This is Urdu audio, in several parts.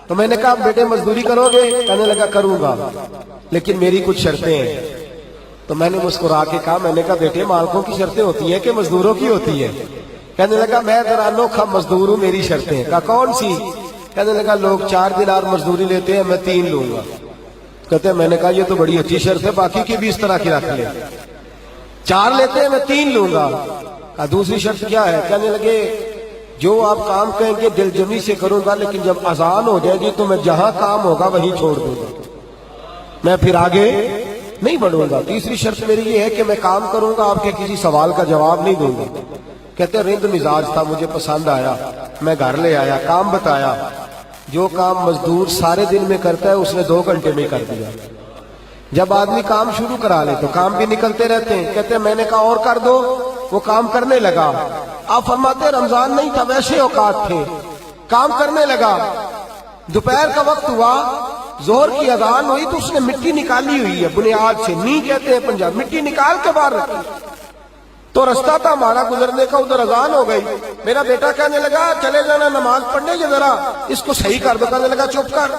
تو میں نے کہا بیٹے مزدوری کرو گے؟ کہنے لگا کروں گا لیکن میری کچھ شرطیں ہیں۔ تو میں نے مسکرا کے کہا، میں نے کہا بیٹے مالکوں کی شرطیں ہوتی ہیں کہ مزدوروں کی ہوتی ہے؟ کہنے لگا میں ذرا انوکھا مزدور ہوں، میری شرطیں۔ کہا کون سی؟ کہنے لگا لوگ 4 دینار مزدوری لیتے ہیں، میں 3 لوں گا۔ کہتے ہیں میں نے کہا یہ تو بڑی اچھی شرط ہے، باقی کی بھی اس طرح کی رکھ لیں۔ 4 لیتے ہیں، میں 3 لوں گا۔ کہا دوسری شرط کیا ہے؟ کہنے لگے جو آپ کام کہیں گے دل جمی سے کروں گا، لیکن جب اذان ہو جائے گی تو میں جہاں کام ہوگا وہیں چھوڑ دوں گا، میں پھر آگے نہیں بڑھوں گا۔ تیسری شرط میری یہ ہے کہ میں کام کروں گا، آپ کے کسی سوال کا جواب نہیں دوں گا۔ کہتے ہیں رند مزاج تھا، مجھے پسند آیا، میں گھر لے آیا، کام بتایا۔ جو کام مزدور سارے دن میں کرتا ہے اس نے 2 گھنٹے میں کر دیا۔ جب آدمی کام شروع کرا لے تو کام بھی نکلتے رہتے ہیں۔ کہتے ہیں میں نے کہا اور کر دو، وہ کام کرنے لگا۔ آپ فرماتے رمضان نہیں تھا، ویسے اوقات تھے، کام کرنے لگا۔ دوپہر کا وقت ہوا، ظہر کی اذان ہوئی تو اس نے مٹی نکالی ہوئی ہے بنیاد سے، نی کہتے ہیں پنجاب، مٹی نکال کے باہر رکھی۔ تو رستہ تھا ہمارا گزرنے کا، ادھر اذان ہو گئی۔ میرا بیٹا کہنے لگا چلے جانا نماز پڑھنے، یہ ذرا اس کو صحیح کر دو۔ کہنے لگا چپ کر،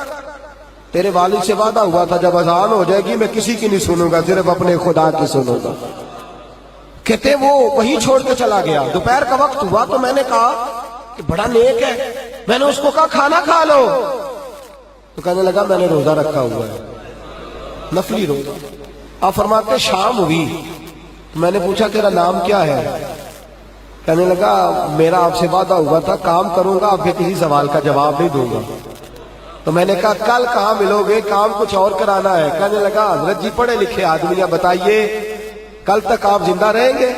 تیرے والد سے وعدہ ہوا تھا جب اذان ہو جائے گی میں کسی کی نہیں سنوں گا، صرف اپنے خدا کی سنوں گا۔ کہتے وہ وہیں چھوڑ کے چلا گیا۔ دوپہر کا وقت ہوا تو میں نے کہا کہ بڑا نیک ہے، میں نے اس کو کہا کھانا کھا لو، تو کہنے لگا میں نے روزہ رکھا ہوا ہے، نفلی روزہ۔ آپ فرماتے شام ہوئی، میں نے پوچھا تیرا نام کیا ہے؟ کہنے لگا میرا آپ سے وعدہ ہوا تھا کام کروں گا، آپ کے کسی سوال کا جواب نہیں دوں گا۔ تو میں نے کہا کل کہاں ملو گے، کام کچھ اور کرانا ہے۔ کہنے لگا حضرت جی پڑھے لکھے آدمی ہیں، بتائیے کل تک آپ زندہ رہیں گے؟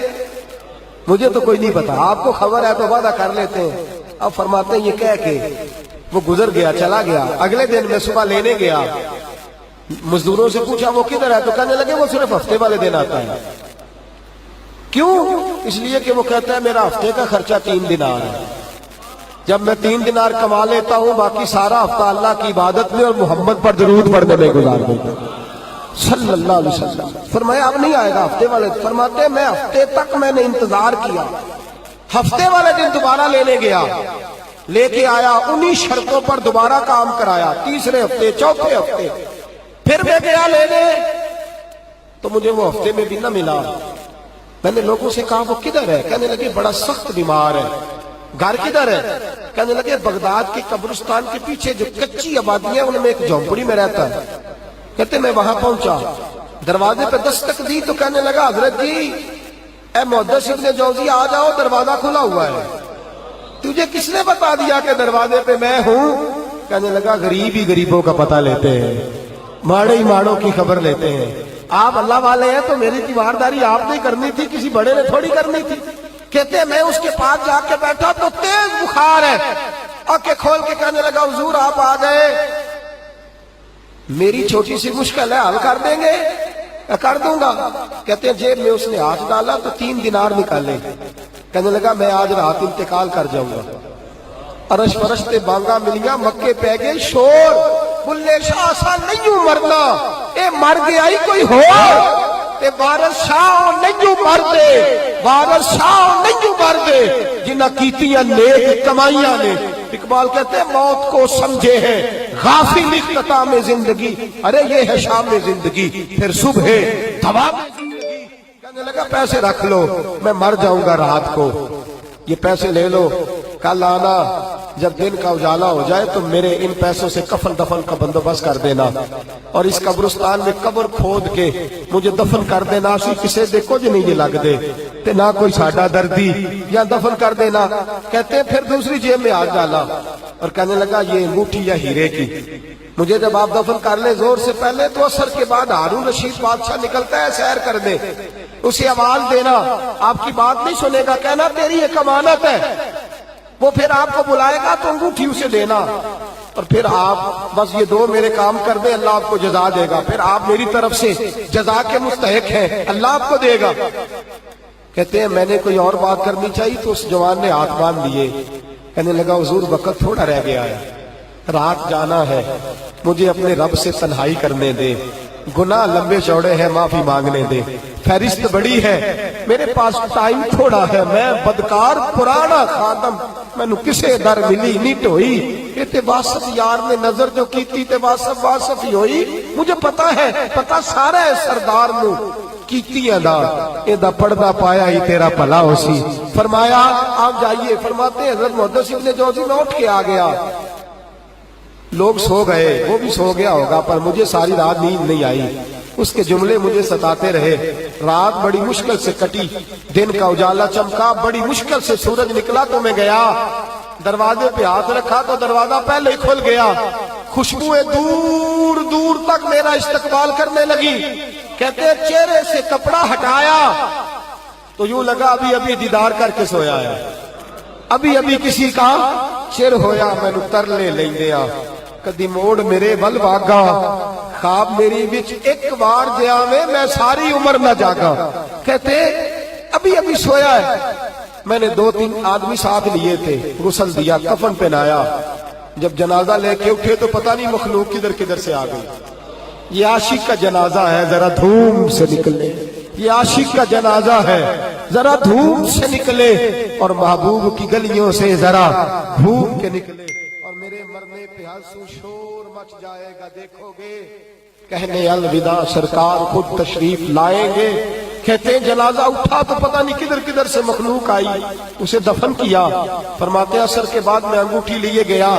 مجھے تو کوئی نہیں پتا، آپ کو خبر ہے تو وعدہ کر لیتے ہیں۔ اب فرماتے ہیں یہ کہہ کے وہ گزر گیا، چلا گیا۔ اگلے دن میں صبح لینے گیا، مزدوروں سے پوچھا وہ کدھر ہے؟ تو کہنے لگے وہ صرف ہفتے والے دن آتا ہے۔ کیوں؟ اس لیے کہ وہ کہتا ہے میرا ہفتے کا خرچہ 3 دینار ہے، جب میں 3 دینار کما لیتا ہوں باقی سارا ہفتہ اللہ کی عبادت میں اور محمد پر درود پڑھنے میں گزار دیتا ہوں صلی اللہ علیہ وسلم۔ فرمایا اب نہیں آئے گا ہفتے والے۔ فرماتے میں ہفتے تک میں نے انتظار کیا، ہفتے والے دن دوبارہ لینے گیا، لے کے آیا، انہی شرطوں پر دوبارہ کام کرایا، تیسرے ہفتے، چوتھے ہفتے۔ پھر میں گیا لینے تو مجھے وہ ہفتے میں بھی نہ ملا۔ میں نے لوگوں سے کہا وہ کدھر ہے؟ کہنے لگے بڑا سخت بیمار ہے۔ گھر کدھر ہے؟ کہنے لگے بغداد کے قبرستان کے پیچھے جو کچی آبادی ہے ان میں ایک جھونپڑی میں رہتا ہے۔ کہتے میں وہاں پہنچا، دروازے پہ دستک دی تو کہنے لگا حضرت جی اے محدث ابن جوزی آ جاؤ، دروازہ کھلا ہوا ہے۔ تجھے کس نے بتا دیا کہ دروازے پہ میں ہوں؟ کہنے لگا غریب ہی غریبوں کا پتہ لیتے ہیں، ماڑے ہی ماڑوں کی خبر لیتے ہیں۔ آپ اللہ والے ہیں تو میری تیمارداری آپ نے کرنی تھی، کسی بڑے نے تھوڑی کرنی تھی۔ کہتے ہیں میں اس کے پاس جا کے بیٹھا تو تیز بخار ہے، آنکھیں کھول کے کہنے لگا حضور آپ آ گئے، میری چھوٹی سی مشکل ہے، حل کر دیں گے؟ کر دوں گا۔ کہتے ہیں جیب میں اس نے ہاتھ ڈالا تو 3 دینار نکالے۔ کہنے لگا میں آج رات انتقال کر جاؤں گا۔ عرش فرش تے بانگا ملیاں، مکے پہ گئے شور، بلے شاہ سا نہیں مرنا، اے مر گیا ہی کوئی ہو، تے وارث شاہ نہیں مر دے، وارث شاہ نہیں مر دے، جنہ کیتیاں نیک کمائیاں نے۔ اقبال کہتے ہیں موت کو سمجھے ہیں غافل اختتام زندگی، ارے یہ ہے شام زندگی پھر صبح دوام زندگی۔ کہنے لگا پیسے رکھ لو، میں مر جاؤں گا رات کو، یہ پیسے لے لو، کل آنا جب دن کا اجالا ہو جائے تو میرے ان پیسوں سے کفن دفن کا بندوبست کر دینا، اور اس قبرستان میں قبر کھود کے مجھے دفن کر دینا، اسی کسے دیکھو جو نہیں یہ لگ دے تے نہ کوئی ساڈا دردی، یا دفن کر دینا۔ کہتے ہیں پھر دوسری جیب میں ہاتھ ڈالا اور کہنے لگا یہ انگوٹھی یا ہیرے کی، مجھے جب آپ دفن کر لیں زور سے پہلے تو اثر کے بعد ہارون رشید بادشاہ نکلتا ہے سیر کر دے، اسے آواز دینا، آپ کی بات نہیں سنے گا، کہنا تیری ایک امانت ہے، وہ پھر آپ کو بلائے گا تو انگوٹھی اسے دینا، اور پھر آپ بس یہ 2 میرے کام کر دیں، اللہ آپ کو جزا دے گا، پھر آپ میری طرف سے جزا کے مستحق ہیں، اللہ آپ کو دے گا۔ کہتے ہیں میں نے کوئی اور بات کرنی چاہیے تو اس جوان نے ہاتھ باندھ لیے، کہنے لگا حضور وقت تھوڑا رہ گیا ہے، رات جانا ہے، مجھے اپنے رب سے تنہائی کرنے دے، گناہ لمبے چوڑے ہیں معافی مانگنے دے، فہرست بڑی ہے میرے پاس ٹائم تھوڑا ہے، میں بدکار پرانا خادم، مینوں کسے در ملی نہیں ٹوئی کہتے واسف یار نے نظر جو کیتی تے واسف واسف ہی ہوئی. مجھے پتا ہے، پتا سارا ہے سردار نو کیتیاں دا ادا پردہ پایا ہی تیرا بھلا ہو سی. فرمایا آپ جائیے. فرماتے ہیں حضرت محدث ابن جوزی میں اٹھ کے آ گیا. لوگ سو گئے، وہ بھی سو گیا ہوگا، پر مجھے ساری رات نیند نہیں آئی. اس کے جملے مجھے ستاتے رہے. رات بڑی مشکل سے کٹی، دن کا اجالا چمکا، بڑی مشکل سے سورج نکلا تو میں گیا. دروازے پہ ہاتھ رکھا تو دروازہ پہلے ہی کھل گیا. خوشبوئیں دور دور تک میرا استقبال کرنے لگی. کہتے چہرے سے کپڑا ہٹایا تو یوں لگا ابھی ابھی دیدار کر کے سویا ہے، ابھی ابھی کسی کا چر ہویا. میں تر لے لیندیا کدی موڑ میرے ول واگا، خواب میری وچ ایک بار جاوے میں ساری عمر نہ جاگا. کہتے ابھی ابھی سویا ہے. میں نے 2-3 آدمی ساتھ لیے تھے، غسل دیا، کفن پہنایا. جب جنازہ لے کے اٹھے تو پتہ نہیں مخلوق کدھر کدھر سے آ گئی. یہ عاشق کا جنازہ ہے، ذرا دھوم سے نکلے. یہ عاشق کا جنازہ ہے، ذرا دھوم سے نکلے، اور محبوب کی گلیوں سے ذرا گھوم کے نکلے. اور میرے مرنے پہ ہنس و شور مچ جائے گا، دیکھو گے کہنے الوداع سرکار خود تشریف لائیں گے. کہتے ہیں جنازہ اٹھا تو پتہ نہیں کدھر کدھر سے مخلوق آئی، اسے دفن کیا. فرماتے ہیں عصر کے بعد میں انگوٹھی لیے گیا،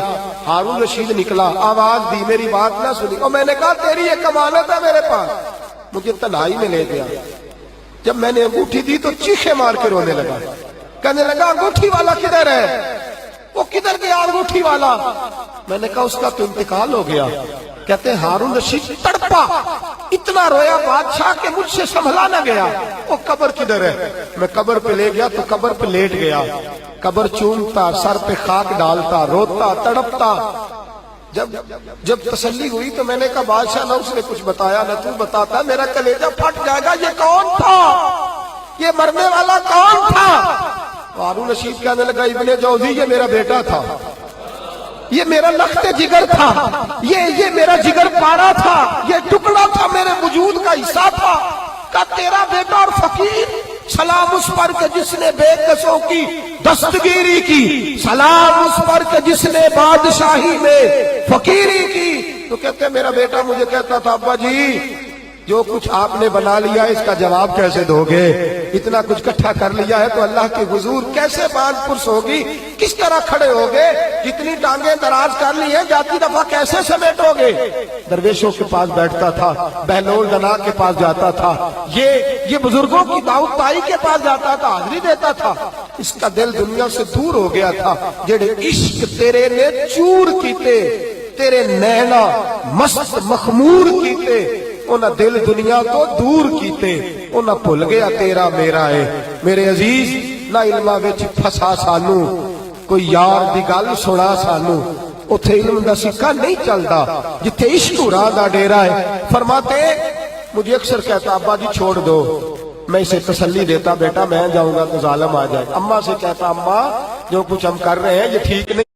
ہارون رشید نکلا، آواز دی، میری بات نہ سنی. اور میں نے کہا تیری ایک امانت ہے میرے پاس. مجھے تنہائی میں لے گیا. جب میں نے انگوٹھی دی تو چیخے مار کے رونے لگا. کہنے لگا انگوٹھی والا کدھر ہے؟ وہ کدھر گیا انگوٹھی والا؟ میں نے کہا اس کا تو انتقال ہو گیا. کہتے ہیں ہارون رشید تڑپا، اتنا رویا بادشاہ کہ مجھ سے سنبھلا نہ گیا. وہ قبر کدھر ہے؟ میں قبر پہ لے گیا تو قبر پہ لیٹ گیا. قبر چومتا، سر پہ خاک ڈالتا، روتا، تڑپتا. جب تسلی ہوئی تو میں نے کہا بادشاہ نہ اس نے کچھ بتایا نہ تو بتاتا، میرا کلیجہ پھٹ جائے گا. یہ کون تھا؟ یہ مرنے والا کون تھا؟ ہارون رشید کہنے لگا ابن جوزی یہ میرا بیٹا تھا، یہ میرا لخت جگر تھا، یہ میرا جگر پارا تھا، یہ ٹکڑا تھا، میرے وجود کا حصہ تھا. کا تیرا بیٹا اور فقیر، سلام اس پر کہ جس نے بے کسوں کی دستگیری کی، سلام اس پر کہ جس نے بادشاہی میں فقیری کی. تو کہتے ہیں میرا بیٹا مجھے کہتا تھا ابا جی جو کچھ آپ نے بنا لیا اس کا جواب کیسے دو گے؟ اتنا کچھ کٹھا کر لیا ہے تو اللہ کے حضور کیسے باندھ پرس ہوگی؟ کس طرح کھڑے ہوگے؟ جتنی ٹانگیں دراز کر لی ہیں جاتی دفعہ کیسے سمیٹو گے؟ درویشوں کے پاس بیٹھتا تھا، بہلول دنا کے پاس جاتا تھا، یہ بزرگوں کی دعوت تائی کے پاس جاتا تھا، حاضری دیتا تھا. اس کا دل دنیا سے دور ہو گیا تھا. جڑے عشق تیرے نے چور کیتے، تیرے نینا مست مخمور کیتے، انہاں دل دنیا کو دور کیتے. انہاں بھول گیا تیرا میرا ہے. میرے عزیز نہ علماں وچ پھسا سانو، کوئی یار دی گل سنا سانو. اتھے علم دا سکہ نہیں چلدا جتھے عشق راہ دا ڈیرا ہے. فرماتے مجھے اکثر کہتا ابا جی چھوڑ دو. میں اسے تسلی دیتا بیٹا میں جاؤں گا تو ظالم آ جائے. اماں سے کہتا اماں جو کچھ ہم کر رہے ہیں یہ ٹھیک نہیں.